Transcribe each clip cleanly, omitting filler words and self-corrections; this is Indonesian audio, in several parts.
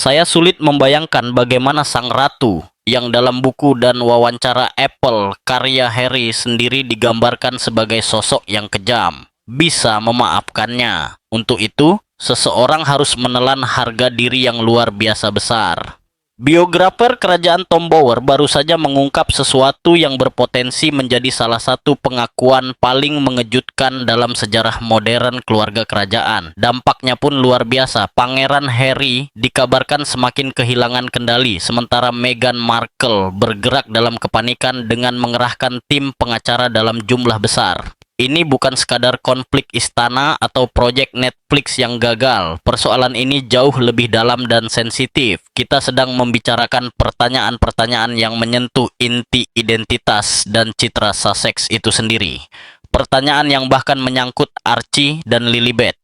Saya sulit membayangkan bagaimana sang ratu yang dalam buku dan wawancara Apple karya Harry sendiri digambarkan sebagai sosok yang kejam, bisa memaafkannya. Untuk itu, seseorang harus menelan harga diri yang luar biasa besar. Biografer kerajaan Tom Bower baru saja mengungkap sesuatu yang berpotensi menjadi salah satu pengakuan paling mengejutkan dalam sejarah modern keluarga kerajaan. Dampaknya pun luar biasa. Pangeran Harry dikabarkan semakin kehilangan kendali, sementara Meghan Markle bergerak dalam kepanikan dengan mengerahkan tim pengacara dalam jumlah besar. Ini bukan sekadar konflik istana atau proyek Netflix yang gagal. Persoalan ini jauh lebih dalam dan sensitif. Kita sedang membicarakan pertanyaan-pertanyaan yang menyentuh inti identitas dan citra Sussex itu sendiri. Pertanyaan yang bahkan menyangkut Archie dan Lilibet.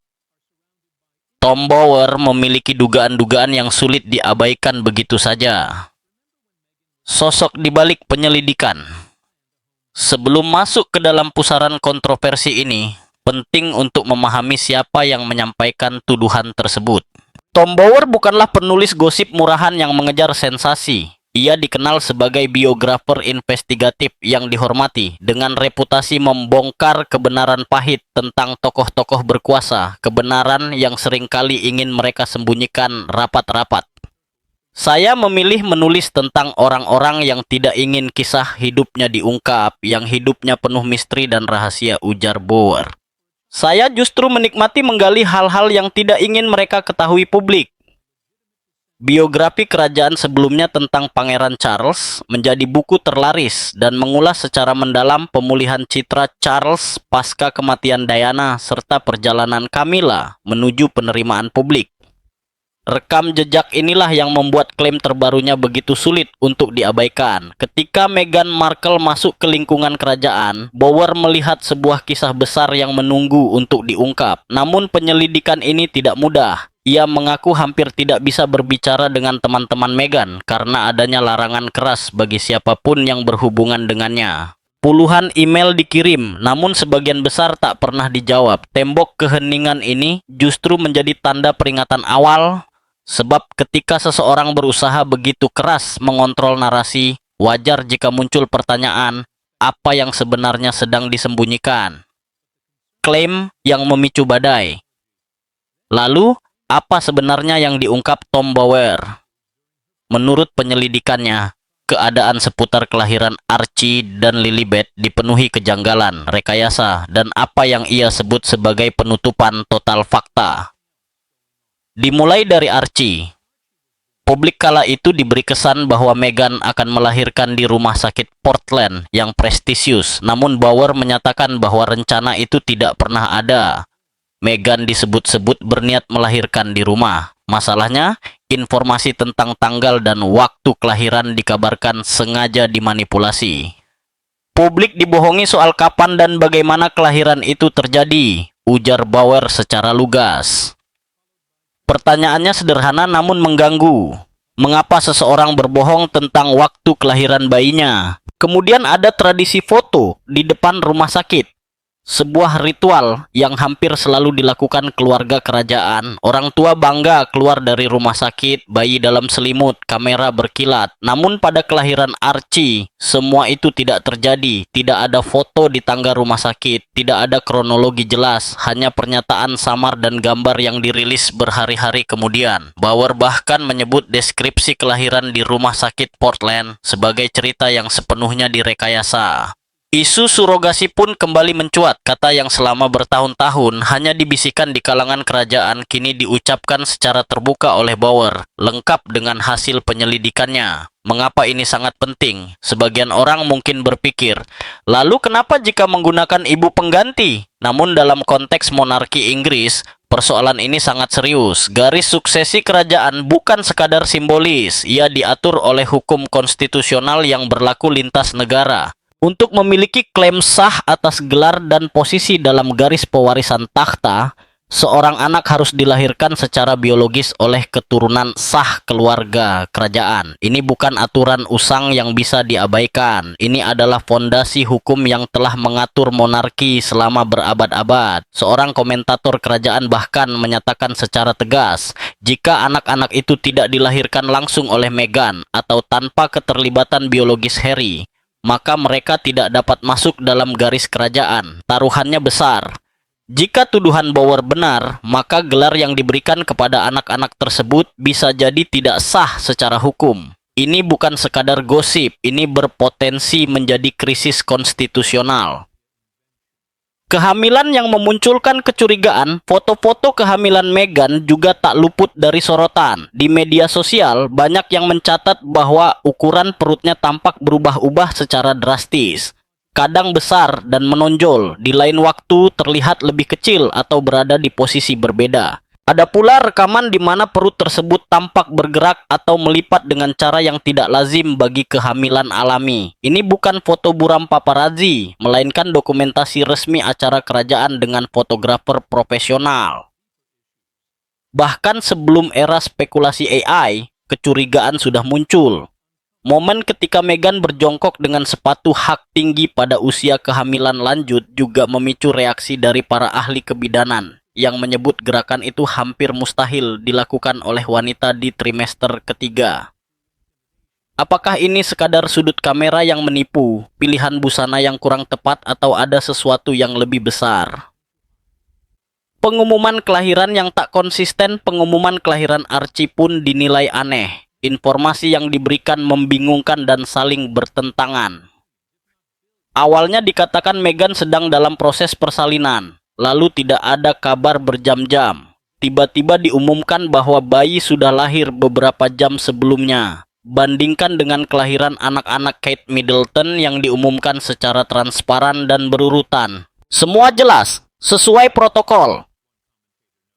Tom Bower memiliki dugaan-dugaan yang sulit diabaikan begitu saja. Sosok di balik penyelidikan. Sebelum masuk ke dalam pusaran kontroversi ini, penting untuk memahami siapa yang menyampaikan tuduhan tersebut. Tom Bower bukanlah penulis gosip murahan yang mengejar sensasi. Ia dikenal sebagai biografer investigatif yang dihormati, dengan reputasi membongkar kebenaran pahit tentang tokoh-tokoh berkuasa, kebenaran yang seringkali ingin mereka sembunyikan rapat-rapat. Saya memilih menulis tentang orang-orang yang tidak ingin kisah hidupnya diungkap, yang hidupnya penuh misteri dan rahasia, ujar Bower. Saya justru menikmati menggali hal-hal yang tidak ingin mereka ketahui publik. Biografi kerajaan sebelumnya tentang Pangeran Charles menjadi buku terlaris dan mengulas secara mendalam pemulihan citra Charles pasca kematian Diana serta perjalanan Camilla menuju penerimaan publik. Rekam jejak inilah yang membuat klaim terbarunya begitu sulit untuk diabaikan. Ketika Meghan Markle masuk ke lingkungan kerajaan, Bower melihat sebuah kisah besar yang menunggu untuk diungkap. Namun penyelidikan ini tidak mudah. Ia mengaku hampir tidak bisa berbicara dengan teman-teman Meghan karena adanya larangan keras bagi siapapun yang berhubungan dengannya. Puluhan email dikirim, namun sebagian besar tak pernah dijawab. Tembok keheningan ini justru menjadi tanda peringatan awal. Sebab ketika seseorang berusaha begitu keras mengontrol narasi, wajar jika muncul pertanyaan, apa yang sebenarnya sedang disembunyikan? Klaim yang memicu badai. Lalu, apa sebenarnya yang diungkap Tom Bower? Menurut penyelidikannya, keadaan seputar kelahiran Archie dan Lilibet dipenuhi kejanggalan, rekayasa, dan apa yang ia sebut sebagai penutupan total fakta. Dimulai dari Archie. Publik kala itu diberi kesan bahwa Meghan akan melahirkan di rumah sakit Portland yang prestisius, namun Bower menyatakan bahwa rencana itu tidak pernah ada. Meghan disebut-sebut berniat melahirkan di rumah. Masalahnya, informasi tentang tanggal dan waktu kelahiran dikabarkan sengaja dimanipulasi. Publik dibohongi soal kapan dan bagaimana kelahiran itu terjadi, ujar Bower secara lugas. Pertanyaannya sederhana namun mengganggu. Mengapa seseorang berbohong tentang waktu kelahiran bayinya? Kemudian ada tradisi foto di depan rumah sakit. Sebuah ritual yang hampir selalu dilakukan keluarga kerajaan. Orang tua bangga keluar dari rumah sakit, bayi dalam selimut, kamera berkilat. Namun pada kelahiran Archie, semua itu tidak terjadi. Tidak ada foto di tangga rumah sakit, tidak ada kronologi jelas, hanya pernyataan samar dan gambar yang dirilis berhari-hari kemudian. Bower bahkan menyebut deskripsi kelahiran di rumah sakit Portland sebagai cerita yang sepenuhnya direkayasa. Isu surogasi pun kembali mencuat. Kata yang selama bertahun-tahun hanya dibisikkan di kalangan kerajaan kini diucapkan secara terbuka oleh Bower, lengkap dengan hasil penyelidikannya. Mengapa ini sangat penting? Sebagian orang mungkin berpikir, lalu kenapa jika menggunakan ibu pengganti? Namun dalam konteks monarki Inggris, persoalan ini sangat serius. Garis suksesi kerajaan bukan sekadar simbolis. Ia diatur oleh hukum konstitusional yang berlaku lintas negara. Untuk memiliki klaim sah atas gelar dan posisi dalam garis pewarisan takhta, Seorang anak harus dilahirkan secara biologis oleh keturunan sah keluarga kerajaan. Ini bukan aturan usang yang bisa diabaikan. Ini adalah fondasi hukum yang telah mengatur monarki selama berabad-abad. Seorang komentator kerajaan bahkan menyatakan secara tegas, jika anak-anak itu tidak dilahirkan langsung oleh Meghan atau tanpa keterlibatan biologis Harry, maka mereka tidak dapat masuk dalam garis kerajaan. Taruhannya besar. Jika tuduhan Bower benar, maka gelar yang diberikan kepada anak-anak tersebut bisa jadi tidak sah secara hukum. Ini bukan sekadar gosip, ini berpotensi menjadi krisis konstitusional. Kehamilan yang memunculkan kecurigaan, foto-foto kehamilan Meghan juga tak luput dari sorotan. Di media sosial, banyak yang mencatat bahwa ukuran perutnya tampak berubah-ubah secara drastis. Kadang besar dan menonjol, di lain waktu terlihat lebih kecil atau berada di posisi berbeda. Ada pula rekaman di mana perut tersebut tampak bergerak atau melipat dengan cara yang tidak lazim bagi kehamilan alami. Ini bukan foto buram paparazzi, melainkan dokumentasi resmi acara kerajaan dengan fotografer profesional. Bahkan sebelum era spekulasi AI, kecurigaan sudah muncul. Momen ketika Meghan berjongkok dengan sepatu hak tinggi pada usia kehamilan lanjut juga memicu reaksi dari para ahli kebidanan yang menyebut gerakan itu hampir mustahil dilakukan oleh wanita di trimester ketiga. Apakah ini sekadar sudut kamera yang menipu, pilihan busana yang kurang tepat, atau ada sesuatu yang lebih besar? Pengumuman kelahiran yang tak konsisten. Pengumuman kelahiran Archie pun dinilai aneh. Informasi yang diberikan membingungkan dan saling bertentangan. Awalnya dikatakan Meghan sedang dalam proses persalinan, lalu tidak ada kabar berjam-jam. Tiba-tiba diumumkan bahwa bayi sudah lahir beberapa jam sebelumnya. Bandingkan dengan kelahiran anak-anak Kate Middleton yang diumumkan secara transparan dan berurutan. Semua jelas, sesuai protokol.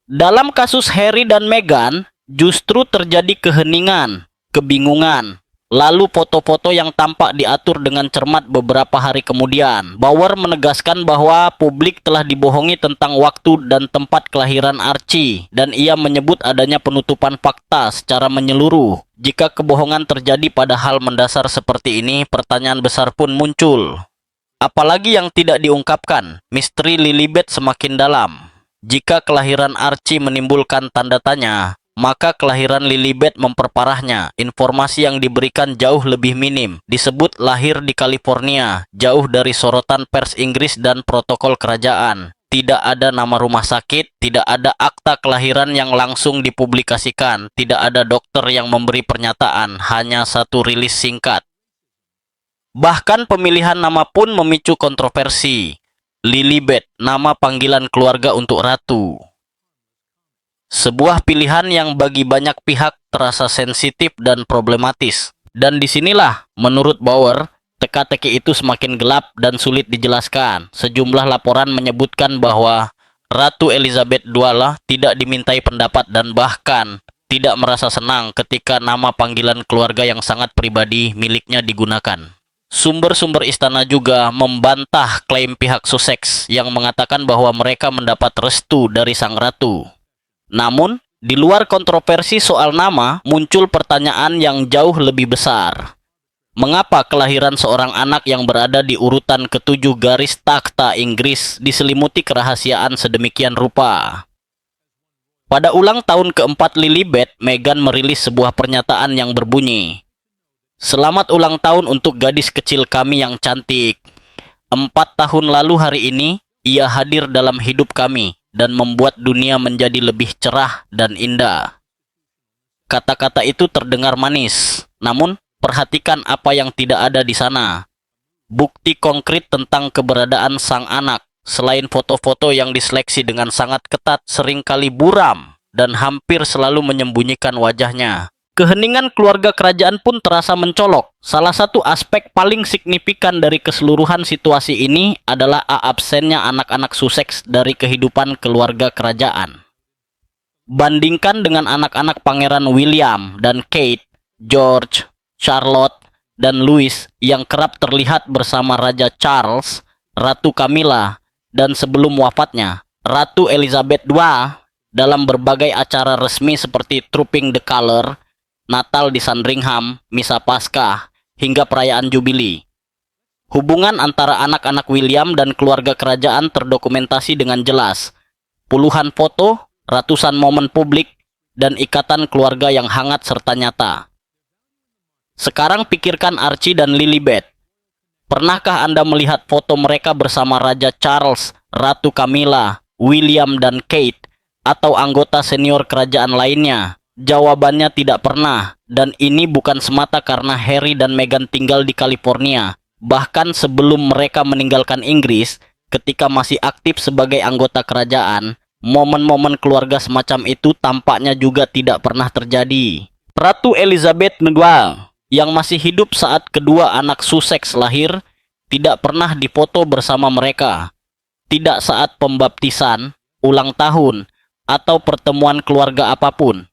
Dalam kasus Harry dan Meghan, justru terjadi keheningan, kebingungan. Lalu foto-foto yang tampak diatur dengan cermat beberapa hari kemudian. Bower menegaskan bahwa publik telah dibohongi tentang waktu dan tempat kelahiran Archie, dan ia menyebut adanya penutupan fakta secara menyeluruh. Jika kebohongan terjadi pada hal mendasar seperti ini, pertanyaan besar pun muncul. Apalagi yang tidak diungkapkan, misteri Lilibet semakin dalam. Jika kelahiran Archie menimbulkan tanda tanya, maka kelahiran Lilibet memperparahnya. Informasi yang diberikan jauh lebih minim. Disebut lahir di California, jauh dari sorotan pers Inggris dan protokol kerajaan. Tidak ada nama rumah sakit, tidak ada akta kelahiran yang langsung dipublikasikan, tidak ada dokter yang memberi pernyataan, hanya satu rilis singkat. Bahkan pemilihan nama pun memicu kontroversi. Lilibet, nama panggilan keluarga untuk ratu. Sebuah pilihan yang bagi banyak pihak terasa sensitif dan problematis. Dan disinilah, menurut Bower, teka-teki itu semakin gelap dan sulit dijelaskan. Sejumlah laporan menyebutkan bahwa Ratu Elizabeth II tidak dimintai pendapat dan bahkan tidak merasa senang ketika nama panggilan keluarga yang sangat pribadi miliknya digunakan. Sumber-sumber istana juga membantah klaim pihak Sussex yang mengatakan bahwa mereka mendapat restu dari sang ratu. Namun, di luar kontroversi soal nama, muncul pertanyaan yang jauh lebih besar. Mengapa kelahiran seorang anak yang berada di urutan ke-7 garis takhta Inggris diselimuti kerahasiaan sedemikian rupa? Pada ulang tahun ke-4 Lilibet, Meghan merilis sebuah pernyataan yang berbunyi, "Selamat ulang tahun untuk gadis kecil kami yang cantik. 4 tahun lalu hari ini, ia hadir dalam hidup kami dan membuat dunia menjadi lebih cerah dan indah." Kata-kata itu terdengar manis, namun perhatikan apa yang tidak ada di sana. Bukti konkret tentang keberadaan sang anak, selain foto-foto yang diseleksi dengan sangat ketat, seringkali buram dan hampir selalu menyembunyikan wajahnya. Keheningan keluarga kerajaan pun terasa mencolok. Salah satu aspek paling signifikan dari keseluruhan situasi ini adalah absennya anak-anak Sussex dari kehidupan keluarga kerajaan. Bandingkan dengan anak-anak Pangeran William dan Kate, George, Charlotte, dan Louis yang kerap terlihat bersama Raja Charles, Ratu Camilla, dan sebelum wafatnya, Ratu Elizabeth II dalam berbagai acara resmi seperti Trooping the Colour, Natal di Sandringham, Misa Paskah, hingga perayaan Jubili. Hubungan antara anak-anak William dan keluarga kerajaan terdokumentasi dengan jelas. Puluhan foto, ratusan momen publik, dan ikatan keluarga yang hangat serta nyata. Sekarang pikirkan Archie dan Lilibet. Pernahkah Anda melihat foto mereka bersama Raja Charles, Ratu Camilla, William dan Kate, atau anggota senior kerajaan lainnya? Jawabannya tidak pernah, dan ini bukan semata karena Harry dan Meghan tinggal di California. Bahkan sebelum mereka meninggalkan Inggris, ketika masih aktif sebagai anggota kerajaan, momen-momen keluarga semacam itu tampaknya juga tidak pernah terjadi. Ratu Elizabeth II yang masih hidup saat kedua anak Sussex lahir tidak pernah difoto bersama mereka. Tidak saat pembaptisan, ulang tahun, atau pertemuan keluarga apapun.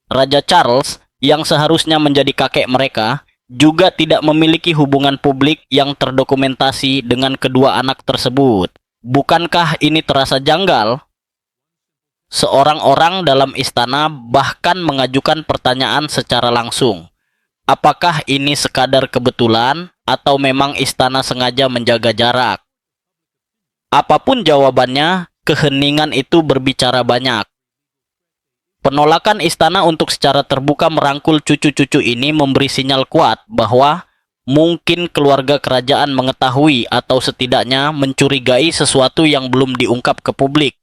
Raja Charles yang seharusnya menjadi kakek mereka juga tidak memiliki hubungan publik yang terdokumentasi dengan kedua anak tersebut. Bukankah ini terasa janggal? Seorang orang dalam istana bahkan mengajukan pertanyaan secara langsung. Apakah ini sekadar kebetulan atau memang istana sengaja menjaga jarak? Apapun jawabannya, keheningan itu berbicara banyak. Penolakan istana untuk secara terbuka merangkul cucu-cucu ini memberi sinyal kuat bahwa mungkin keluarga kerajaan mengetahui atau setidaknya mencurigai sesuatu yang belum diungkap ke publik.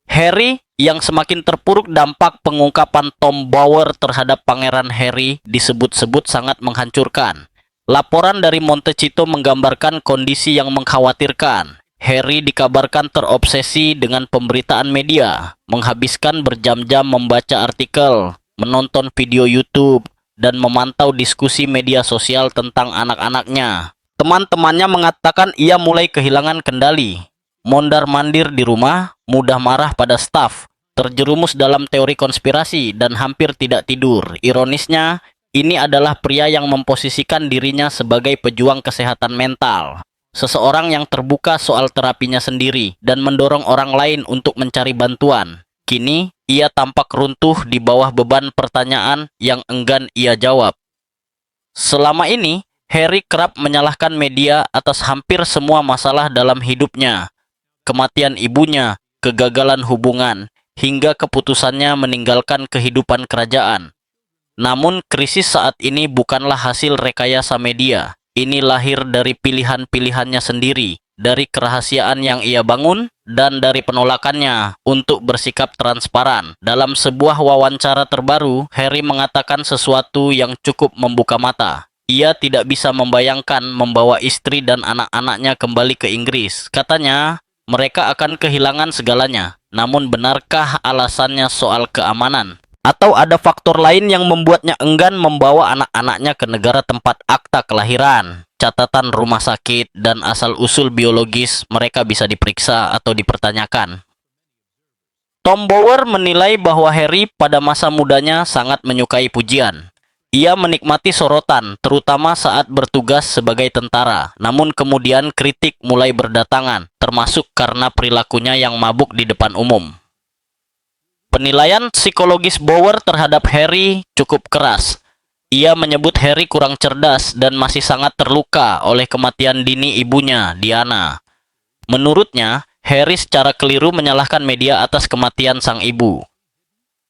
Harry yang semakin terpuruk dampak pengungkapan Tom Bower terhadap Pangeran Harry disebut-sebut sangat menghancurkan. Laporan dari Montecito menggambarkan kondisi yang mengkhawatirkan. Harry dikabarkan terobsesi dengan pemberitaan media, menghabiskan berjam-jam membaca artikel, menonton video YouTube, dan memantau diskusi media sosial tentang anak-anaknya. Teman-temannya mengatakan ia mulai kehilangan kendali, mondar-mandir di rumah, mudah marah pada staf, terjerumus dalam teori konspirasi, dan hampir tidak tidur. Ironisnya, ini adalah pria yang memposisikan dirinya sebagai pejuang kesehatan mental. Seseorang yang terbuka soal terapinya sendiri dan mendorong orang lain untuk mencari bantuan. Kini, ia tampak runtuh di bawah beban pertanyaan yang enggan ia jawab. Selama ini, Harry kerap menyalahkan media atas hampir semua masalah dalam hidupnya. Kematian ibunya, kegagalan hubungan, hingga keputusannya meninggalkan kehidupan kerajaan. Namun, krisis saat ini bukanlah hasil rekayasa media. Ini lahir dari pilihan-pilihannya sendiri, dari kerahasiaan yang ia bangun, dan dari penolakannya untuk bersikap transparan. Dalam sebuah wawancara terbaru, Harry mengatakan sesuatu yang cukup membuka mata. Ia tidak bisa membayangkan membawa istri dan anak-anaknya kembali ke Inggris. Katanya, mereka akan kehilangan segalanya. Namun benarkah alasannya soal keamanan? Atau ada faktor lain yang membuatnya enggan membawa anak-anaknya ke negara tempat akta kelahiran, catatan rumah sakit, dan asal-usul biologis mereka bisa diperiksa atau dipertanyakan. Tom Bower menilai bahwa Harry pada masa mudanya sangat menyukai pujian. Ia menikmati sorotan, terutama saat bertugas sebagai tentara. Namun kemudian kritik mulai berdatangan, termasuk karena perilakunya yang mabuk di depan umum. Penilaian psikologis Bower terhadap Harry cukup keras. Ia menyebut Harry kurang cerdas dan masih sangat terluka oleh kematian dini ibunya, Diana. Menurutnya, Harry secara keliru menyalahkan media atas kematian sang ibu.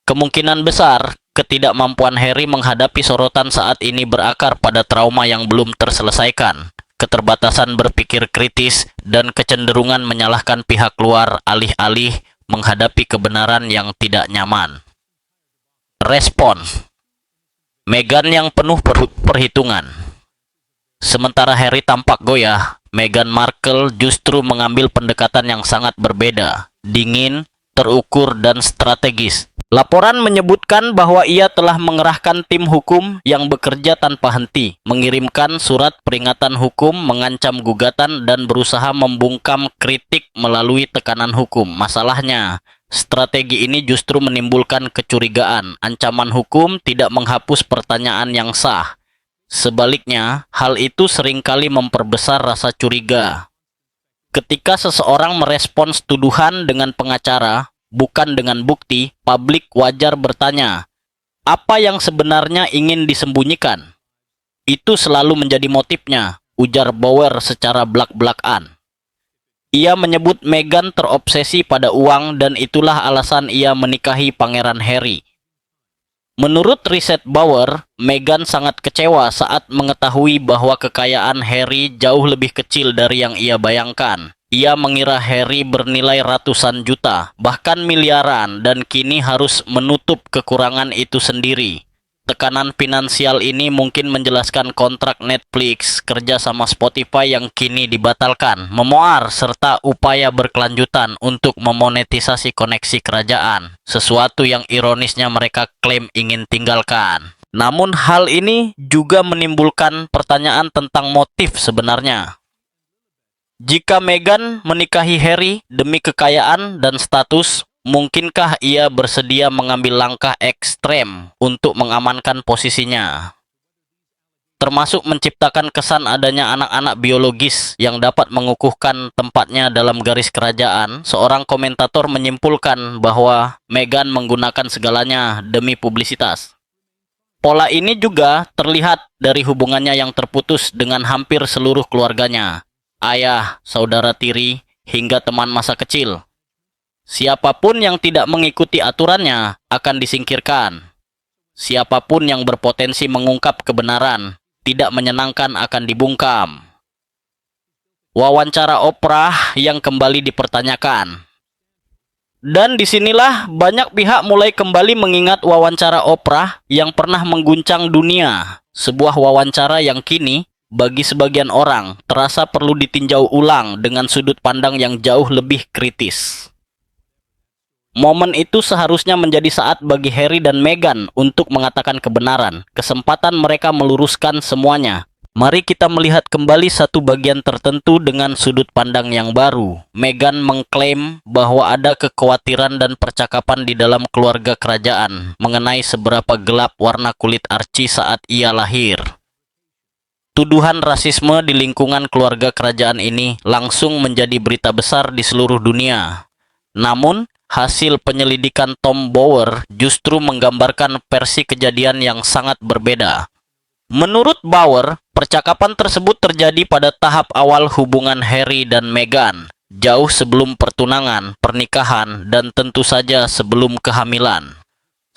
Kemungkinan besar, ketidakmampuan Harry menghadapi sorotan saat ini berakar pada trauma yang belum terselesaikan, keterbatasan berpikir kritis, dan kecenderungan menyalahkan pihak luar alih-alih menghadapi kebenaran yang tidak nyaman. Respon Meghan yang penuh perhitungan. Sementara Harry tampak goyah, Meghan Markle justru mengambil pendekatan yang sangat berbeda, dingin, terukur, dan strategis. Laporan menyebutkan bahwa ia telah mengerahkan tim hukum yang bekerja tanpa henti, mengirimkan surat peringatan hukum, mengancam gugatan, dan berusaha membungkam kritik melalui tekanan hukum. Masalahnya, strategi ini justru menimbulkan kecurigaan. Ancaman hukum tidak menghapus pertanyaan yang sah. Sebaliknya, hal itu seringkali memperbesar rasa curiga. Ketika seseorang merespons tuduhan dengan pengacara, bukan dengan bukti, publik wajar bertanya, apa yang sebenarnya ingin disembunyikan? Itu selalu menjadi motifnya, ujar Bauer secara belak-belakan. Ia menyebut Meghan terobsesi pada uang dan itulah alasan ia menikahi Pangeran Harry. Menurut riset Bauer, Meghan sangat kecewa saat mengetahui bahwa kekayaan Harry jauh lebih kecil dari yang ia bayangkan. Ia mengira Harry bernilai ratusan juta, bahkan miliaran, dan kini harus menutup kekurangan itu sendiri. Tekanan finansial ini mungkin menjelaskan kontrak Netflix, kerja sama Spotify yang kini dibatalkan, memuar, serta upaya berkelanjutan untuk memonetisasi koneksi kerajaan, sesuatu yang ironisnya mereka klaim ingin tinggalkan. Namun hal ini juga menimbulkan pertanyaan tentang motif sebenarnya. Jika Meghan menikahi Harry demi kekayaan dan status, mungkinkah ia bersedia mengambil langkah ekstrem untuk mengamankan posisinya? Termasuk menciptakan kesan adanya anak-anak biologis yang dapat mengukuhkan tempatnya dalam garis kerajaan. Seorang komentator menyimpulkan bahwa Meghan menggunakan segalanya demi publisitas. Pola ini juga terlihat dari hubungannya yang terputus dengan hampir seluruh keluarganya. Ayah, saudara tiri, hingga teman masa kecil. Siapapun yang tidak mengikuti aturannya akan disingkirkan. Siapapun yang berpotensi mengungkap kebenaran, tidak menyenangkan akan dibungkam. Wawancara Oprah yang kembali dipertanyakan. Dan disinilah banyak pihak mulai kembali mengingat wawancara Oprah yang pernah mengguncang dunia. Sebuah wawancara yang kini, bagi sebagian orang, terasa perlu ditinjau ulang dengan sudut pandang yang jauh lebih kritis. Momen itu seharusnya menjadi saat bagi Harry dan Meghan untuk mengatakan kebenaran, kesempatan mereka meluruskan semuanya. Mari kita melihat kembali satu bagian tertentu dengan sudut pandang yang baru. Meghan mengklaim bahwa ada kekhawatiran dan percakapan di dalam keluarga kerajaan mengenai seberapa gelap warna kulit Archie saat ia lahir. Tuduhan rasisme di lingkungan keluarga kerajaan ini langsung menjadi berita besar di seluruh dunia. Namun, hasil penyelidikan Tom Bauer justru menggambarkan versi kejadian yang sangat berbeda. Menurut Bauer, percakapan tersebut terjadi pada tahap awal hubungan Harry dan Meghan, jauh sebelum pertunangan, pernikahan, dan tentu saja sebelum kehamilan.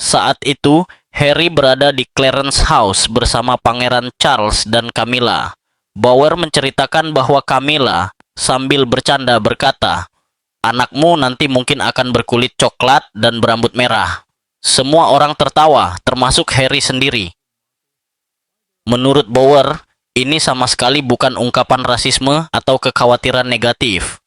Saat itu, Harry berada di Clarence House bersama Pangeran Charles dan Camilla. Bauer menceritakan bahwa Camilla sambil bercanda berkata, "Anakmu nanti mungkin akan berkulit coklat dan berambut merah." Semua orang tertawa, termasuk Harry sendiri. Menurut Bauer, ini sama sekali bukan ungkapan rasisme atau kekhawatiran negatif.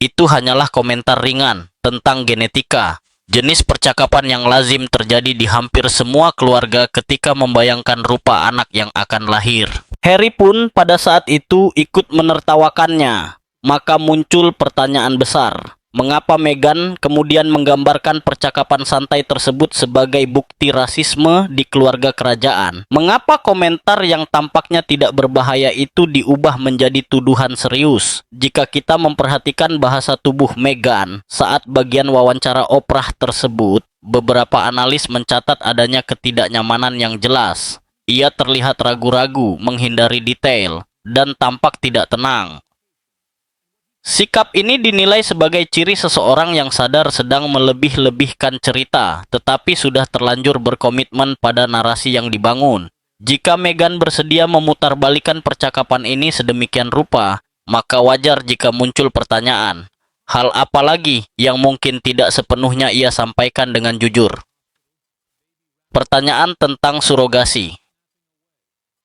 Itu hanyalah komentar ringan tentang genetika. Jenis percakapan yang lazim terjadi di hampir semua keluarga ketika membayangkan rupa anak yang akan lahir. Harry pun pada saat itu ikut menertawakannya. Maka muncul pertanyaan besar. Mengapa Meghan kemudian menggambarkan percakapan santai tersebut sebagai bukti rasisme di keluarga kerajaan? Mengapa komentar yang tampaknya tidak berbahaya itu diubah menjadi tuduhan serius? Jika kita memperhatikan bahasa tubuh Meghan saat bagian wawancara Oprah tersebut, beberapa analis mencatat adanya ketidaknyamanan yang jelas. Ia terlihat ragu-ragu, menghindari detail, dan tampak tidak tenang. Sikap ini dinilai sebagai ciri seseorang yang sadar sedang melebih-lebihkan cerita, tetapi sudah terlanjur berkomitmen pada narasi yang dibangun. Jika Meghan bersedia memutarbalikkan percakapan ini sedemikian rupa, maka wajar jika muncul pertanyaan, hal apa lagi yang mungkin tidak sepenuhnya ia sampaikan dengan jujur? Pertanyaan tentang surogasi.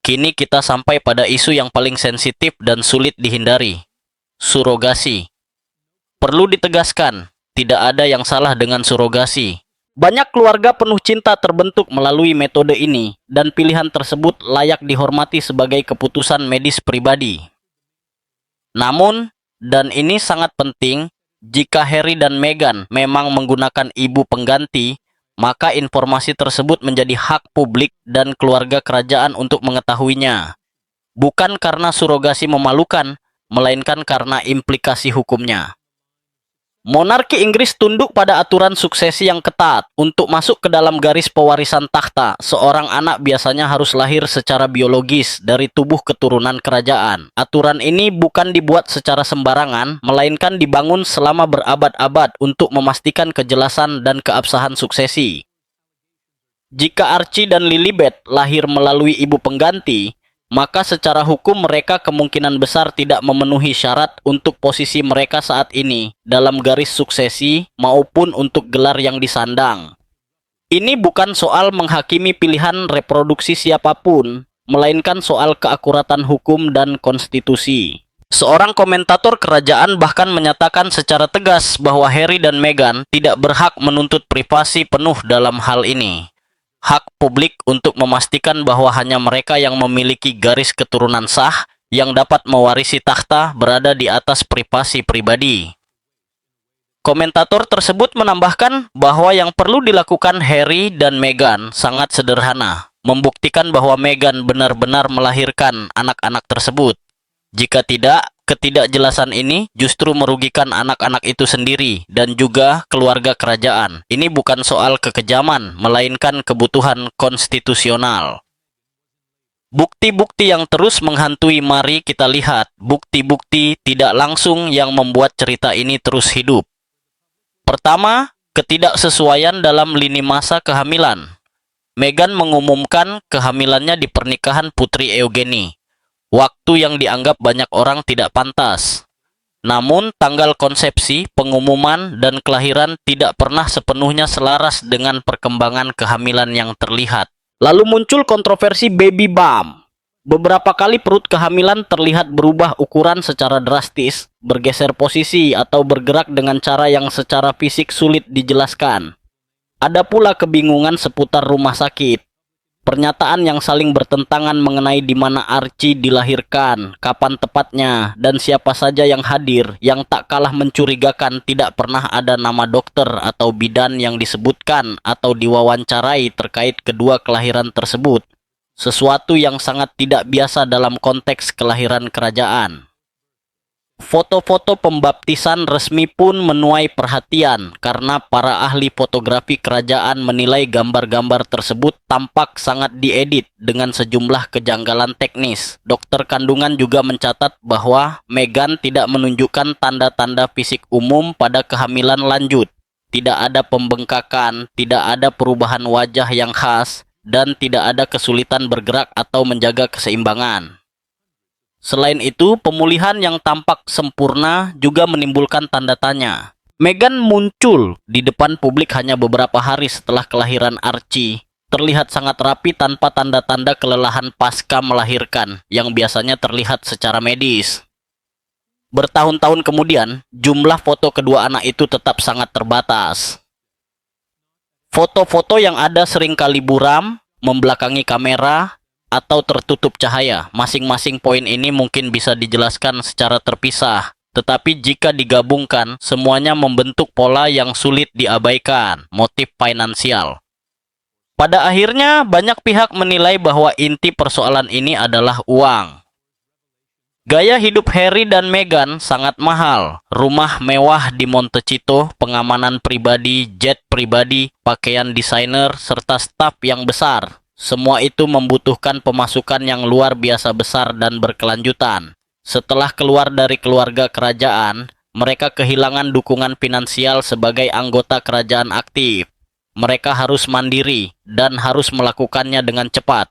Kini kita sampai pada isu yang paling sensitif dan sulit dihindari. Surogasi. Perlu ditegaskan, tidak ada yang salah dengan surogasi. Banyak keluarga penuh cinta terbentuk melalui metode ini, dan pilihan tersebut layak dihormati sebagai keputusan medis pribadi. Namun, dan ini sangat penting, jika Harry dan Meghan memang menggunakan ibu pengganti, maka informasi tersebut menjadi hak publik dan keluarga kerajaan untuk mengetahuinya. Bukan karena surogasi memalukan, melainkan karena implikasi hukumnya. Monarki Inggris tunduk pada aturan suksesi yang ketat. Untuk masuk ke dalam garis pewarisan takhta, seorang anak biasanya harus lahir secara biologis dari tubuh keturunan kerajaan. Aturan ini bukan dibuat secara sembarangan, melainkan dibangun selama berabad-abad untuk memastikan kejelasan dan keabsahan suksesi. Jika Archie dan Lilibet lahir melalui ibu pengganti, maka secara hukum mereka kemungkinan besar tidak memenuhi syarat untuk posisi mereka saat ini dalam garis suksesi maupun untuk gelar yang disandang. Ini bukan soal menghakimi pilihan reproduksi siapapun, melainkan soal keakuratan hukum dan konstitusi. Seorang komentator kerajaan bahkan menyatakan secara tegas bahwa Harry dan Meghan tidak berhak menuntut privasi penuh dalam hal ini. Hak publik untuk memastikan bahwa hanya mereka yang memiliki garis keturunan sah yang dapat mewarisi takhta berada di atas privasi pribadi. Komentator tersebut menambahkan bahwa yang perlu dilakukan Harry dan Meghan sangat sederhana, membuktikan bahwa Meghan benar-benar melahirkan anak-anak tersebut. Jika tidak, ketidakjelasan ini justru merugikan anak-anak itu sendiri dan juga keluarga kerajaan. Ini bukan soal kekejaman, melainkan kebutuhan konstitusional. Bukti-bukti yang terus menghantui, mari kita lihat bukti-bukti tidak langsung yang membuat cerita ini terus hidup. Pertama, ketidaksesuaian dalam lini masa kehamilan. Meghan mengumumkan kehamilannya di pernikahan Putri Eugenie, waktu yang dianggap banyak orang tidak pantas. Namun, tanggal konsepsi, pengumuman, dan kelahiran tidak pernah sepenuhnya selaras dengan perkembangan kehamilan yang terlihat. Lalu muncul kontroversi baby bump. Beberapa kali perut kehamilan terlihat berubah ukuran secara drastis, bergeser posisi, atau bergerak dengan cara yang secara fisik sulit dijelaskan. Ada pula kebingungan seputar rumah sakit. Pernyataan yang saling bertentangan mengenai di mana Archie dilahirkan, kapan tepatnya, dan siapa saja yang hadir. Yang tak kalah mencurigakan, tidak pernah ada nama dokter atau bidan yang disebutkan atau diwawancarai terkait kedua kelahiran tersebut. Sesuatu yang sangat tidak biasa dalam konteks kelahiran kerajaan. Foto-foto pembaptisan resmi pun menuai perhatian karena para ahli fotografi kerajaan menilai gambar-gambar tersebut tampak sangat diedit dengan sejumlah kejanggalan teknis. Dokter kandungan juga mencatat bahwa Meghan tidak menunjukkan tanda-tanda fisik umum pada kehamilan lanjut. Tidak ada pembengkakan, tidak ada perubahan wajah yang khas, dan tidak ada kesulitan bergerak atau menjaga keseimbangan. Selain itu, pemulihan yang tampak sempurna juga menimbulkan tanda tanya. Meghan muncul di depan publik hanya beberapa hari setelah kelahiran Archie. Terlihat sangat rapi tanpa tanda-tanda kelelahan pasca melahirkan yang biasanya terlihat secara medis. Bertahun-tahun kemudian, jumlah foto kedua anak itu tetap sangat terbatas. Foto-foto yang ada seringkali buram, membelakangi kamera, atau tertutup cahaya. Masing-masing poin ini mungkin bisa dijelaskan secara terpisah, tetapi jika digabungkan, semuanya membentuk pola yang sulit diabaikan, motif finansial. Pada akhirnya, banyak pihak menilai bahwa inti persoalan ini adalah uang. Gaya hidup Harry dan Meghan sangat mahal. Rumah mewah di Montecito, pengamanan pribadi, jet pribadi, pakaian desainer, serta staf yang besar. Semua itu membutuhkan pemasukan yang luar biasa besar dan berkelanjutan. Setelah keluar dari keluarga kerajaan, mereka kehilangan dukungan finansial sebagai anggota kerajaan aktif. Mereka harus mandiri dan harus melakukannya dengan cepat.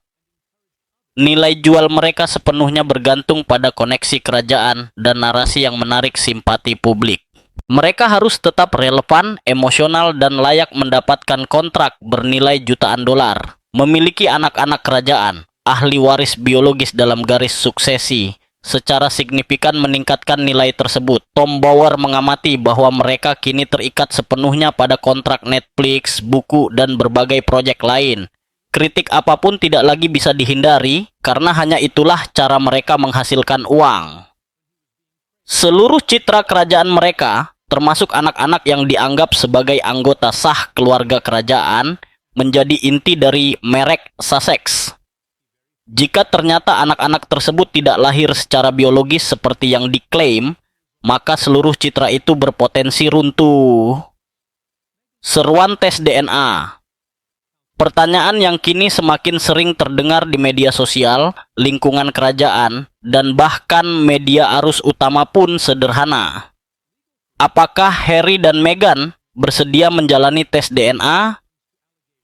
Nilai jual mereka sepenuhnya bergantung pada koneksi kerajaan dan narasi yang menarik simpati publik. Mereka harus tetap relevan, emosional, dan layak mendapatkan kontrak bernilai jutaan dolar. Memiliki anak-anak kerajaan, ahli waris biologis dalam garis suksesi, secara signifikan meningkatkan nilai tersebut. Tom Bower mengamati bahwa mereka kini terikat sepenuhnya pada kontrak Netflix, buku, dan berbagai proyek lain. Kritik apapun tidak lagi bisa dihindari, karena hanya itulah cara mereka menghasilkan uang. Seluruh citra kerajaan mereka, termasuk anak-anak yang dianggap sebagai anggota sah keluarga kerajaan, menjadi inti dari merek Sussex. Jika ternyata anak-anak tersebut tidak lahir secara biologis seperti yang diklaim, maka seluruh citra itu berpotensi runtuh. Seruan tes DNA. Pertanyaan yang kini semakin sering terdengar di media sosial, lingkungan kerajaan, dan bahkan media arus utama pun sederhana. Apakah Harry dan Meghan bersedia menjalani tes DNA?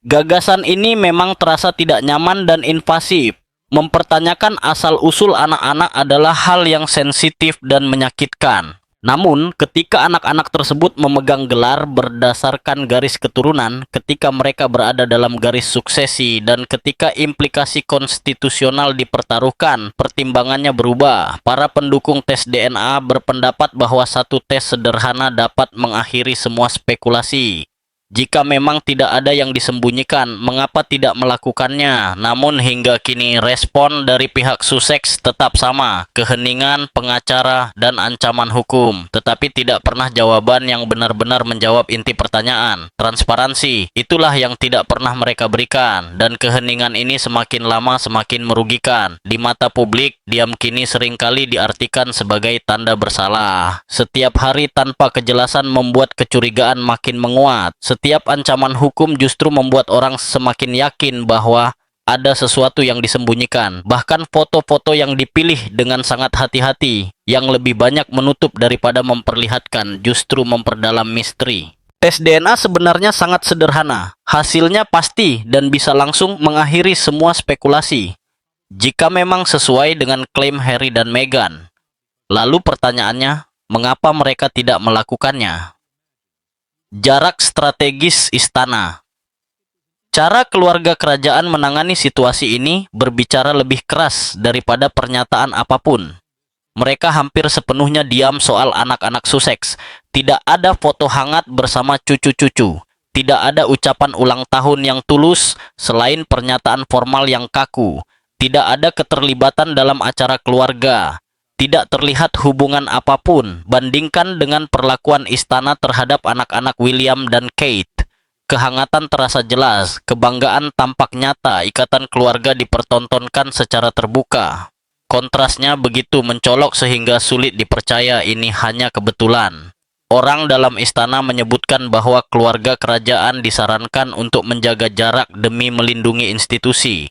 Gagasan ini memang terasa tidak nyaman dan invasif. Mempertanyakan asal-usul anak-anak adalah hal yang sensitif dan menyakitkan. Namun, ketika anak-anak tersebut memegang gelar berdasarkan garis keturunan, ketika mereka berada dalam garis suksesi, dan ketika implikasi konstitusional dipertaruhkan, pertimbangannya berubah. Para pendukung tes DNA berpendapat bahwa satu tes sederhana dapat mengakhiri semua spekulasi. Jika memang tidak ada yang disembunyikan, mengapa tidak melakukannya? Namun hingga kini respon dari pihak Sussex tetap sama, keheningan, pengacara, dan ancaman hukum. Tetapi tidak pernah jawaban yang benar-benar menjawab inti pertanyaan. Transparansi, itulah yang tidak pernah mereka berikan. Dan keheningan ini semakin lama semakin merugikan. Di mata publik, diam kini seringkali diartikan sebagai tanda bersalah. Setiap hari tanpa kejelasan membuat kecurigaan makin menguat. Setiap ancaman hukum justru membuat orang semakin yakin bahwa ada sesuatu yang disembunyikan. Bahkan foto-foto yang dipilih dengan sangat hati-hati, yang lebih banyak menutup daripada memperlihatkan, justru memperdalam misteri. Tes DNA sebenarnya sangat sederhana. Hasilnya pasti dan bisa langsung mengakhiri semua spekulasi. Jika memang sesuai dengan klaim Harry dan Meghan. Lalu pertanyaannya, mengapa mereka tidak melakukannya? Jarak strategis istana. Cara keluarga kerajaan menangani situasi ini berbicara lebih keras daripada pernyataan apapun. Mereka hampir sepenuhnya diam soal anak-anak Sussex. Tidak ada foto hangat bersama cucu-cucu. Tidak ada ucapan ulang tahun yang tulus selain pernyataan formal yang kaku. Tidak ada keterlibatan dalam acara keluarga. Tidak terlihat hubungan apapun, bandingkan dengan perlakuan istana terhadap anak-anak William dan Kate. Kehangatan terasa jelas, kebanggaan tampak nyata, ikatan keluarga dipertontonkan secara terbuka. Kontrasnya begitu mencolok sehingga sulit dipercaya ini hanya kebetulan. Orang dalam istana menyebutkan bahwa keluarga kerajaan disarankan untuk menjaga jarak demi melindungi institusi.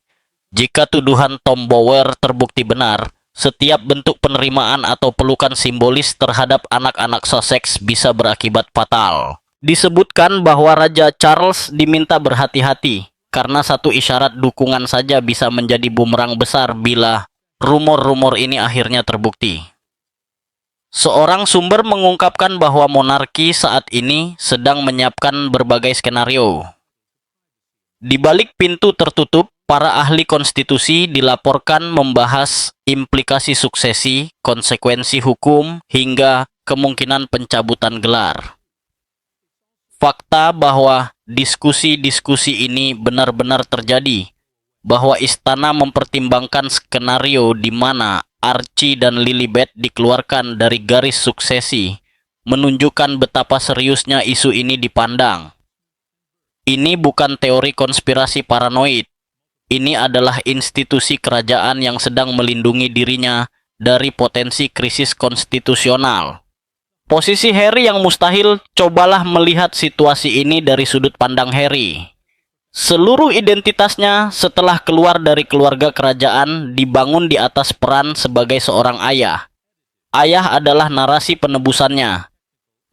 Jika tuduhan Tom Bower terbukti benar, setiap bentuk penerimaan atau pelukan simbolis terhadap anak-anak Sussex bisa berakibat fatal. Disebutkan bahwa Raja Charles diminta berhati-hati, karena satu isyarat dukungan saja bisa menjadi bumerang besar bila rumor-rumor ini akhirnya terbukti. Seorang sumber mengungkapkan bahwa monarki saat ini sedang menyiapkan berbagai skenario. Di balik pintu tertutup, para ahli konstitusi dilaporkan membahas implikasi suksesi, konsekuensi hukum, hingga kemungkinan pencabutan gelar. Fakta bahwa diskusi-diskusi ini benar-benar terjadi, bahwa istana mempertimbangkan skenario di mana Archie dan Lilibet dikeluarkan dari garis suksesi, menunjukkan betapa seriusnya isu ini dipandang. Ini bukan teori konspirasi paranoid. Ini adalah institusi kerajaan yang sedang melindungi dirinya dari potensi krisis konstitusional. Posisi Harry yang mustahil, cobalah melihat situasi ini dari sudut pandang Harry. Seluruh identitasnya setelah keluar dari keluarga kerajaan dibangun di atas peran sebagai seorang ayah. Ayah adalah narasi penebusannya,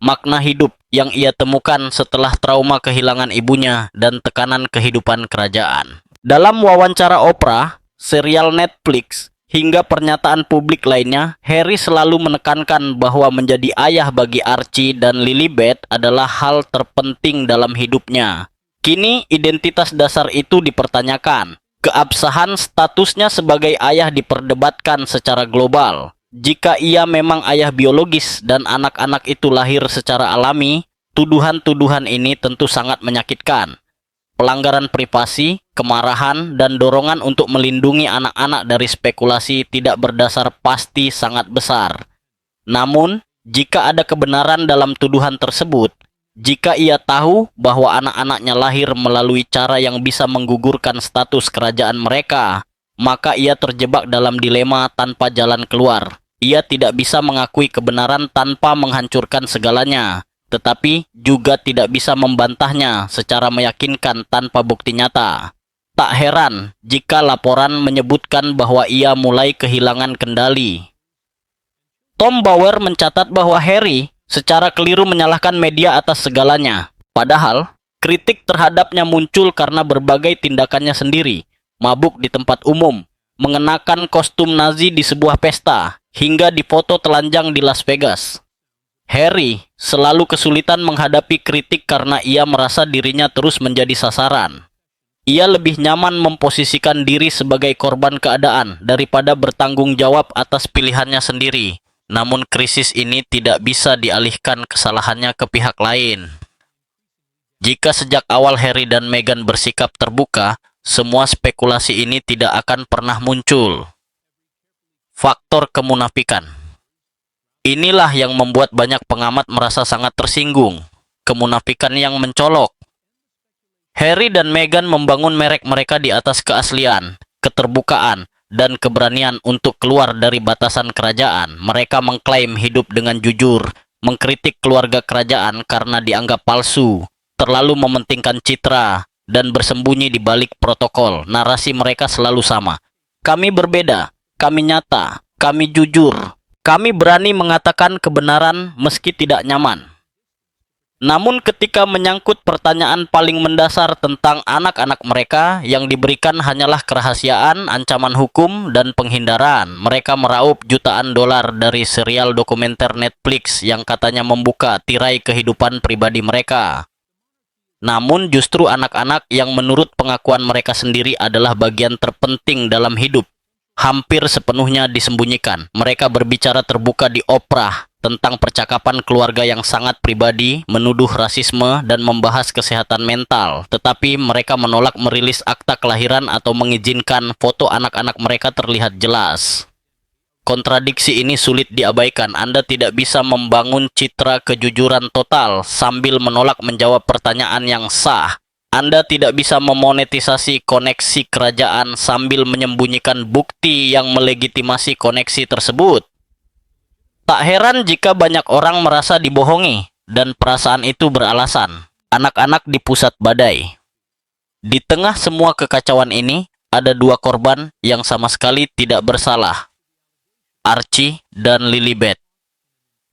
makna hidup yang ia temukan setelah trauma kehilangan ibunya dan tekanan kehidupan kerajaan. Dalam wawancara Oprah, serial Netflix, hingga pernyataan publik lainnya, Harry selalu menekankan bahwa menjadi ayah bagi Archie dan Lilibet adalah hal terpenting dalam hidupnya. Kini identitas dasar itu dipertanyakan. Keabsahan statusnya sebagai ayah diperdebatkan secara global. Jika ia memang ayah biologis dan anak-anak itu lahir secara alami, tuduhan-tuduhan ini tentu sangat menyakitkan. Pelanggaran privasi, kemarahan, dan dorongan untuk melindungi anak-anak dari spekulasi tidak berdasar pasti sangat besar. Namun, jika ada kebenaran dalam tuduhan tersebut, jika ia tahu bahwa anak-anaknya lahir melalui cara yang bisa menggugurkan status kerajaan mereka, maka ia terjebak dalam dilema tanpa jalan keluar. Ia tidak bisa mengakui kebenaran tanpa menghancurkan segalanya, tetapi juga tidak bisa membantahnya secara meyakinkan tanpa bukti nyata. Tak heran jika laporan menyebutkan bahwa ia mulai kehilangan kendali. Tom Bauer mencatat bahwa Harry secara keliru menyalahkan media atas segalanya. Padahal, kritik terhadapnya muncul karena berbagai tindakannya sendiri, mabuk di tempat umum, mengenakan kostum Nazi di sebuah pesta, hingga difoto telanjang di Las Vegas. Harry selalu kesulitan menghadapi kritik karena ia merasa dirinya terus menjadi sasaran. Ia lebih nyaman memposisikan diri sebagai korban keadaan daripada bertanggung jawab atas pilihannya sendiri. Namun krisis ini tidak bisa dialihkan kesalahannya ke pihak lain. Jika sejak awal Harry dan Meghan bersikap terbuka, semua spekulasi ini tidak akan pernah muncul. Faktor kemunafikan. Inilah yang membuat banyak pengamat merasa sangat tersinggung. Kemunafikan yang mencolok. Harry dan Meghan membangun merek mereka di atas keaslian, keterbukaan, dan keberanian untuk keluar dari batasan kerajaan. Mereka mengklaim hidup dengan jujur, mengkritik keluarga kerajaan karena dianggap palsu, terlalu mementingkan citra, dan bersembunyi di balik protokol. Narasi mereka selalu sama. Kami berbeda, kami nyata, kami jujur, kami berani mengatakan kebenaran meski tidak nyaman. Namun ketika menyangkut pertanyaan paling mendasar tentang anak-anak mereka, yang diberikan hanyalah kerahasiaan, ancaman hukum, dan penghindaran. Mereka meraup jutaan dolar dari serial dokumenter Netflix yang katanya membuka tirai kehidupan pribadi mereka. Namun justru anak-anak yang menurut pengakuan mereka sendiri adalah bagian terpenting dalam hidup, hampir sepenuhnya disembunyikan. Mereka berbicara terbuka di Oprah tentang percakapan keluarga yang sangat pribadi, menuduh rasisme, dan membahas kesehatan mental. Tetapi mereka menolak merilis akta kelahiran atau mengizinkan foto anak-anak mereka terlihat jelas. Kontradiksi ini sulit diabaikan. Anda tidak bisa membangun citra kejujuran total sambil menolak menjawab pertanyaan yang sah. Anda tidak bisa memonetisasi koneksi kerajaan sambil menyembunyikan bukti yang melegitimasi koneksi tersebut. Tak heran jika banyak orang merasa dibohongi, dan perasaan itu beralasan. Anak-anak di pusat badai. Di tengah semua kekacauan ini, ada dua korban yang sama sekali tidak bersalah. Archie dan Lilibet.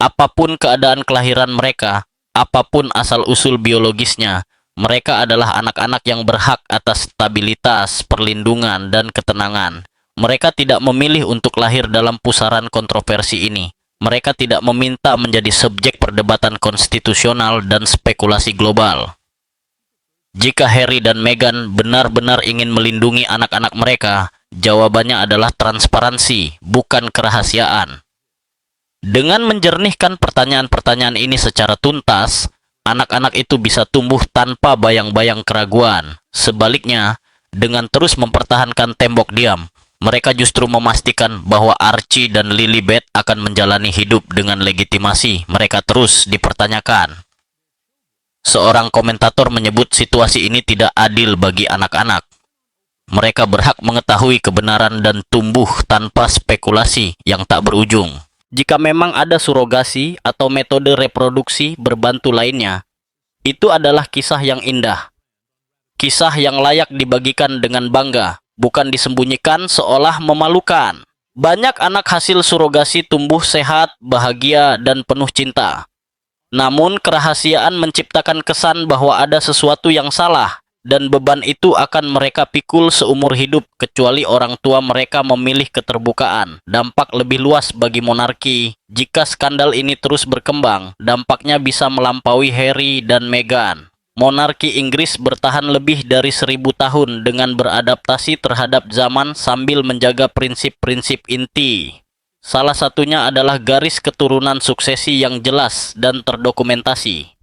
Apapun keadaan kelahiran mereka, apapun asal-usul biologisnya, mereka adalah anak-anak yang berhak atas stabilitas, perlindungan, dan ketenangan. Mereka tidak memilih untuk lahir dalam pusaran kontroversi ini. Mereka tidak meminta menjadi subjek perdebatan konstitusional dan spekulasi global. Jika Harry dan Meghan benar-benar ingin melindungi anak-anak mereka, jawabannya adalah transparansi, bukan kerahasiaan. Dengan menjernihkan pertanyaan-pertanyaan ini secara tuntas, anak-anak itu bisa tumbuh tanpa bayang-bayang keraguan. Sebaliknya, dengan terus mempertahankan tembok diam, mereka justru memastikan bahwa Archie dan Lilibet akan menjalani hidup dengan legitimasi mereka terus dipertanyakan. Seorang komentator menyebut situasi ini tidak adil bagi anak-anak. Mereka berhak mengetahui kebenaran dan tumbuh tanpa spekulasi yang tak berujung. Jika memang ada surogasi atau metode reproduksi berbantu lainnya, itu adalah kisah yang indah. Kisah yang layak dibagikan dengan bangga, bukan disembunyikan seolah memalukan. Banyak anak hasil surogasi tumbuh sehat, bahagia, dan penuh cinta. Namun kerahasiaan menciptakan kesan bahwa ada sesuatu yang salah, dan beban itu akan mereka pikul seumur hidup kecuali orang tua mereka memilih keterbukaan. Dampak lebih luas bagi monarki. Jika skandal ini terus berkembang, dampaknya bisa melampaui Harry dan Meghan. Monarki Inggris bertahan lebih dari 1000 tahun dengan beradaptasi terhadap zaman sambil menjaga prinsip-prinsip inti. Salah satunya adalah garis keturunan suksesi yang jelas dan terdokumentasi.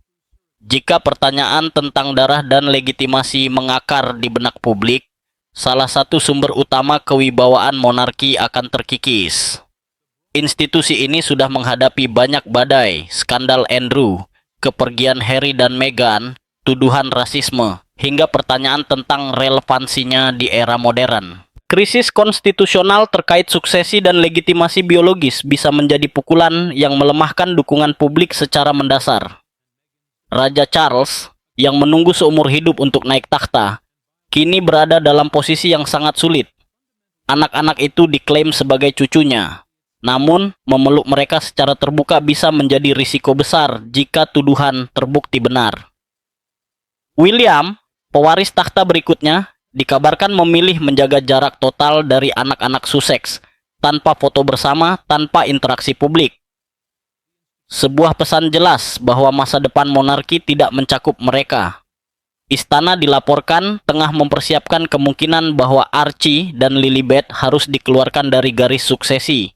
Jika pertanyaan tentang darah dan legitimasi mengakar di benak publik, salah satu sumber utama kewibawaan monarki akan terkikis. Institusi ini sudah menghadapi banyak badai, skandal Andrew, kepergian Harry dan Meghan, tuduhan rasisme, hingga pertanyaan tentang relevansinya di era modern. Krisis konstitusional terkait suksesi dan legitimasi biologis bisa menjadi pukulan yang melemahkan dukungan publik secara mendasar. Raja Charles, yang menunggu seumur hidup untuk naik takhta, kini berada dalam posisi yang sangat sulit. Anak-anak itu diklaim sebagai cucunya, namun memeluk mereka secara terbuka bisa menjadi risiko besar jika tuduhan terbukti benar. William, pewaris takhta berikutnya, dikabarkan memilih menjaga jarak total dari anak-anak Sussex, tanpa foto bersama, tanpa interaksi publik. Sebuah pesan jelas bahwa masa depan monarki tidak mencakup mereka. Istana dilaporkan tengah mempersiapkan kemungkinan bahwa Archie dan Lilibet harus dikeluarkan dari garis suksesi.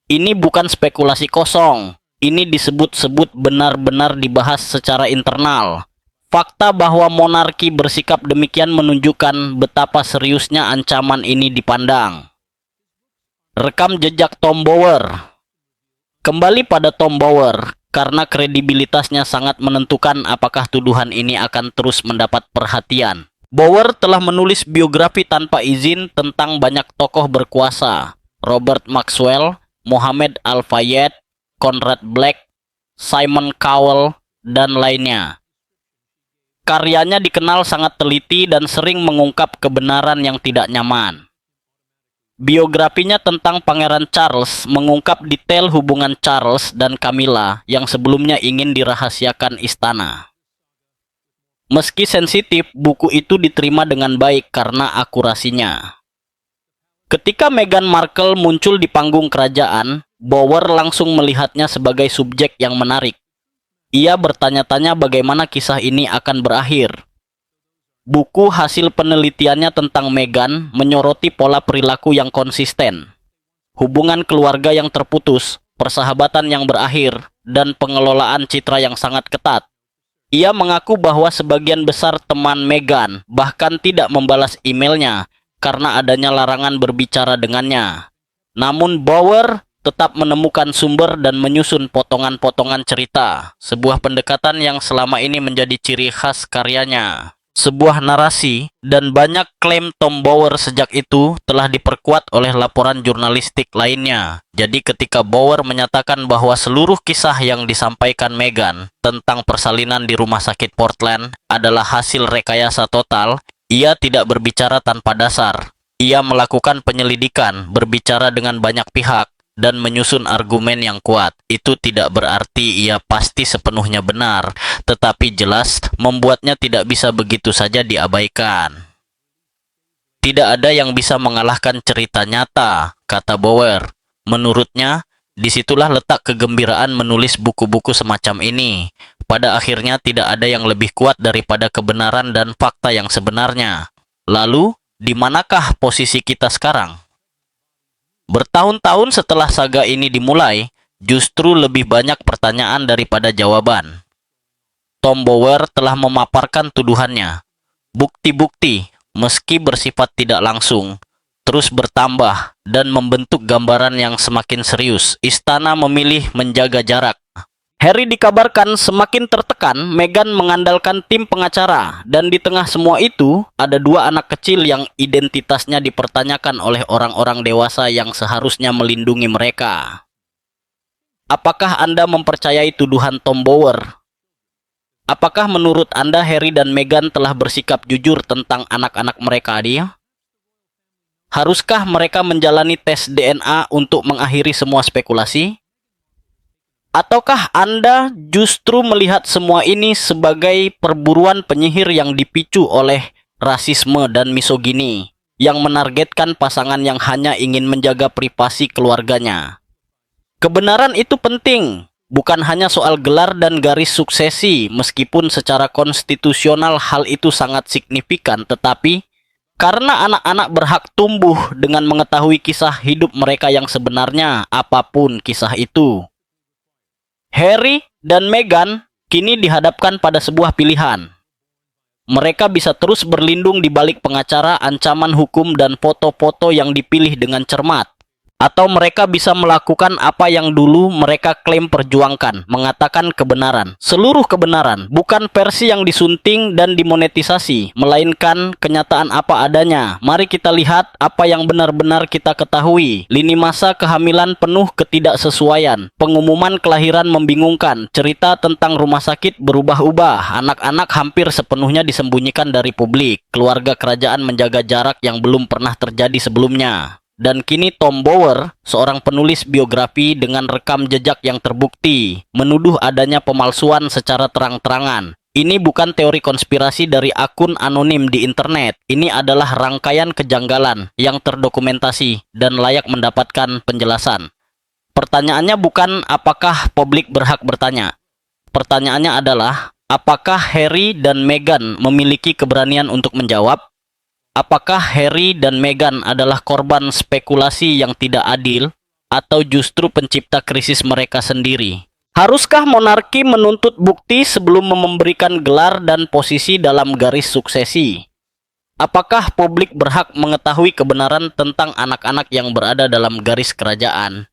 Ini bukan spekulasi kosong, ini disebut-sebut benar-benar dibahas secara internal. Fakta bahwa monarki bersikap demikian menunjukkan betapa seriusnya ancaman ini dipandang. Rekam jejak Tom Bower. Kembali pada Tom Bower, karena kredibilitasnya sangat menentukan apakah tuduhan ini akan terus mendapat perhatian. Bower telah menulis biografi tanpa izin tentang banyak tokoh berkuasa: Robert Maxwell, Mohammed Al-Fayed, Conrad Black, Simon Cowell, dan lainnya. Karyanya dikenal sangat teliti dan sering mengungkap kebenaran yang tidak nyaman. Biografinya tentang Pangeran Charles mengungkap detail hubungan Charles dan Camilla yang sebelumnya ingin dirahasiakan istana. Meski sensitif, buku itu diterima dengan baik karena akurasinya. Ketika Meghan Markle muncul di panggung kerajaan, Bower langsung melihatnya sebagai subjek yang menarik. Ia bertanya-tanya bagaimana kisah ini akan berakhir. Buku hasil penelitiannya tentang Meghan menyoroti pola perilaku yang konsisten, hubungan keluarga yang terputus, persahabatan yang berakhir, dan pengelolaan citra yang sangat ketat. Ia mengaku bahwa sebagian besar teman Meghan bahkan tidak membalas emailnya karena adanya larangan berbicara dengannya. Namun Bower tetap menemukan sumber dan menyusun potongan-potongan cerita, sebuah pendekatan yang selama ini menjadi ciri khas karyanya. Sebuah narasi dan banyak klaim Tom Bower sejak itu telah diperkuat oleh laporan jurnalistik lainnya. Jadi ketika Bower menyatakan bahwa seluruh kisah yang disampaikan Meghan tentang persalinan di rumah sakit Portland adalah hasil rekayasa total, ia tidak berbicara tanpa dasar. Ia melakukan penyelidikan, berbicara dengan banyak pihak, dan menyusun argumen yang kuat. Itu tidak berarti ia pasti sepenuhnya benar, tetapi jelas membuatnya tidak bisa begitu saja diabaikan. Tidak ada yang bisa mengalahkan cerita nyata, kata Bower. Menurutnya, disitulah letak kegembiraan menulis buku-buku semacam ini. Pada akhirnya tidak ada yang lebih kuat daripada kebenaran dan fakta yang sebenarnya. Lalu, di manakah posisi kita sekarang? Bertahun-tahun setelah saga ini dimulai, justru lebih banyak pertanyaan daripada jawaban. Tom Bower telah memaparkan tuduhannya. Bukti-bukti, meski bersifat tidak langsung, terus bertambah dan membentuk gambaran yang semakin serius. Istana memilih menjaga jarak. Harry dikabarkan semakin tertekan. Meghan mengandalkan tim pengacara, dan di tengah semua itu ada dua anak kecil yang identitasnya dipertanyakan oleh orang-orang dewasa yang seharusnya melindungi mereka. Apakah Anda mempercayai tuduhan Tom Bower? Apakah menurut Anda Harry dan Meghan telah bersikap jujur tentang anak-anak mereka dia? Haruskah mereka menjalani tes DNA untuk mengakhiri semua spekulasi? Ataukah Anda justru melihat semua ini sebagai perburuan penyihir yang dipicu oleh rasisme dan misogini, yang menargetkan pasangan yang hanya ingin menjaga privasi keluarganya? Kebenaran itu penting, bukan hanya soal gelar dan garis suksesi, meskipun secara konstitusional hal itu sangat signifikan, tetapi karena anak-anak berhak tumbuh dengan mengetahui kisah hidup mereka yang sebenarnya, apapun kisah itu. Harry dan Meghan kini dihadapkan pada sebuah pilihan. Mereka bisa terus berlindung di balik pengacara, ancaman hukum, dan foto-foto yang dipilih dengan cermat, Atau mereka bisa melakukan apa yang dulu mereka klaim perjuangkan, mengatakan kebenaran. Seluruh kebenaran, bukan versi yang disunting dan dimonetisasi, melainkan kenyataan apa adanya. Mari kita lihat apa yang benar-benar kita ketahui. Lini masa kehamilan penuh ketidaksesuaian, pengumuman kelahiran membingungkan, cerita tentang rumah sakit berubah-ubah, anak-anak hampir sepenuhnya disembunyikan dari publik, keluarga kerajaan menjaga jarak yang belum pernah terjadi sebelumnya. Dan kini Tom Bower, seorang penulis biografi dengan rekam jejak yang terbukti, menuduh adanya pemalsuan secara terang-terangan. Ini bukan teori konspirasi dari akun anonim di internet. Ini adalah rangkaian kejanggalan yang terdokumentasi dan layak mendapatkan penjelasan. Pertanyaannya bukan apakah publik berhak bertanya. Pertanyaannya adalah, apakah Harry dan Meghan memiliki keberanian untuk menjawab? Apakah Harry dan Meghan adalah korban spekulasi yang tidak adil atau justru pencipta krisis mereka sendiri? Haruskah monarki menuntut bukti sebelum memberikan gelar dan posisi dalam garis suksesi? Apakah publik berhak mengetahui kebenaran tentang anak-anak yang berada dalam garis kerajaan?